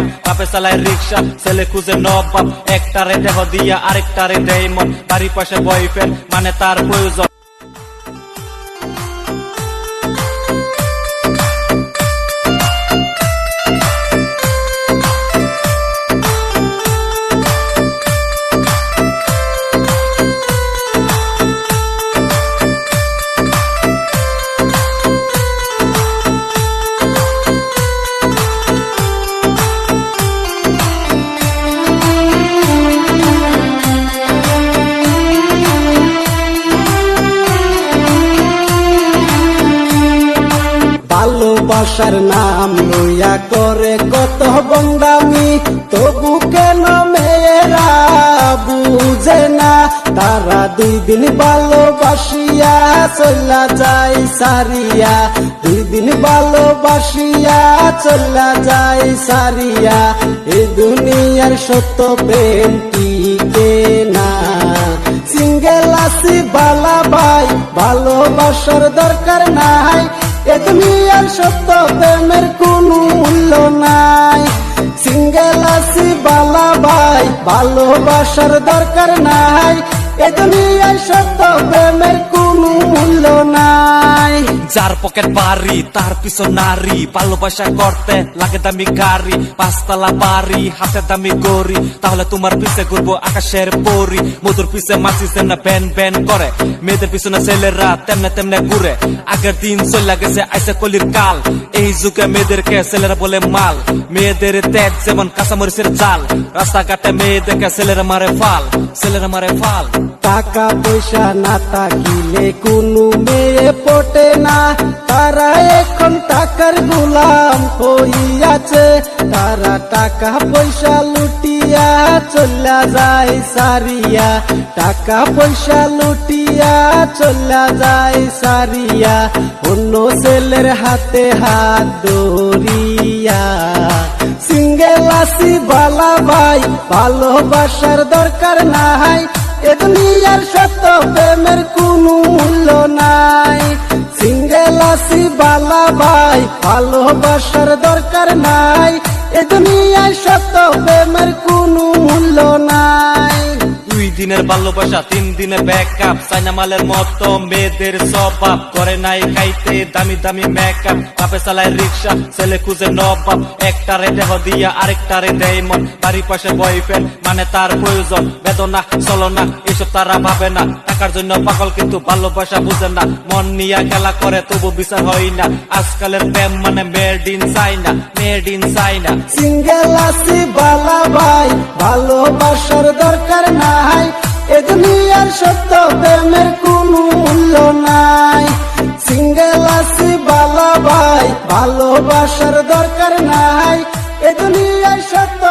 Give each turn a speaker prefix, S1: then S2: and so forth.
S1: Makeup, বাপে চালায় রিক্সা, ছেলে খুঁজে নবাব, একটারে দেহ দিয়া আরেকটারে দেয় মন, বাড়ির পাশে বয়ফ্রেন্ড মানে তার প্রয়োজন।
S2: ভালোবাসার নাম লইয়া করে কত বন্দামি, তবু কেন মেয়েরা বুঝে না, তারা দুই দিন ভালোবাসিয়া চলা যায় সারিয়া, দুই দিন ভালোবাসিয়া চলা যায় সারিয়া, এই দুনিয়ার সত্য প্রেম টিকে না। সিঙ্গেল আছি বালা ভাই, ভালোবাসার দরকার নাই, এ দুনিয়ার সত্য প্রেমের কোনো মূল্য নাই। সিঙ্গেল আছি বালা ভাই, ভালোবাসার দরকার নাই, এ দুনিয়ার সত্য প্রেমের কোনো মূল্য নাই।
S1: যার পকেট বাড়ি তার পিছন নারী, ভালোবাসা করতে লাগে দামি গাড়ি, পাঁচতলা বাড়ি হাতে দামি গড়ি, তাহলে তোমার পিছে ঘুরবো আকাশের পরি। মধুর পিছে মাছি না ব্যান ব্যান করে, মেয়েদের পিছনে ছেলেরা তেমনে তেমনে ঘুরে, আগের দিন চলে গেছে আইসে কলির কাল, এই যুগে মেয়েদেরকে ছেলেরা বলে মাল, মেয়েদের তেজ যেমন কাঁচামরিচের জাল, রাস্তাঘাটে মেয়েদেরকে ছেলেরা মারে ফাল, ছেলেরা মারে ফাল।
S2: টাকা পয়সা না থাকিলে কোনো মেয়ে পটে না, তারা এখন টাকার গোলাম হইয়াছে, তারা টাকা পয়সা লুটিয়া চলা যায় সারিয়া, টাকা পয়সা লুটিয়া চলা যায় সারিয়া, অন্য ছেলের হাতে হাত ধরিয়া। সিঙ্গেল আছি বালা ভাই, ভালোবাসার দরকার নাই, এ দুনিয়ার সত্য প্রেমের কোনো মূল্য নাই। সিঙ্গেল আছি বালা ভাই, ভালোবাসার দরকার নাই, এ দুনিয়ার সত্য প্রেমের কোনো মূল্য নাই।
S1: দুই দিনের ভালোবাসা তিন দিনে ব্যাকআপ, চাইনা মালের মতো মেয়েদের স্বভাব, করে নাই খাইতে দামি দামি মেকআপ, বাপে চালায় রিক্সা, ছেলে খুঁজে নবাব, একটারে দেহ দিয়া আরেকটারে দেয় মন, বাড়ির পাশে বয়ফ্রেন্ড মানে তার প্রয়োজন। বেদনা চলনা এসব তারা ভাবে না, টাকার জন্য পাগল কিন্তু ভালোবাসা বুঝে না, মন নিয়ে খেলা করে তবু বিচার হয় না, আজকালের প্রেম মানে made in China, made in China.
S2: Single আছি বালা ভাই, ভালোবাসার দরকার নাই, এ দুনিয়ার সত্য প্রেমের কোনো মূল্য নাই। সিঙ্গেল আছি বালা ভাই, ভালোবাসার দরকার নাই, এ দুনিয়ার সত্য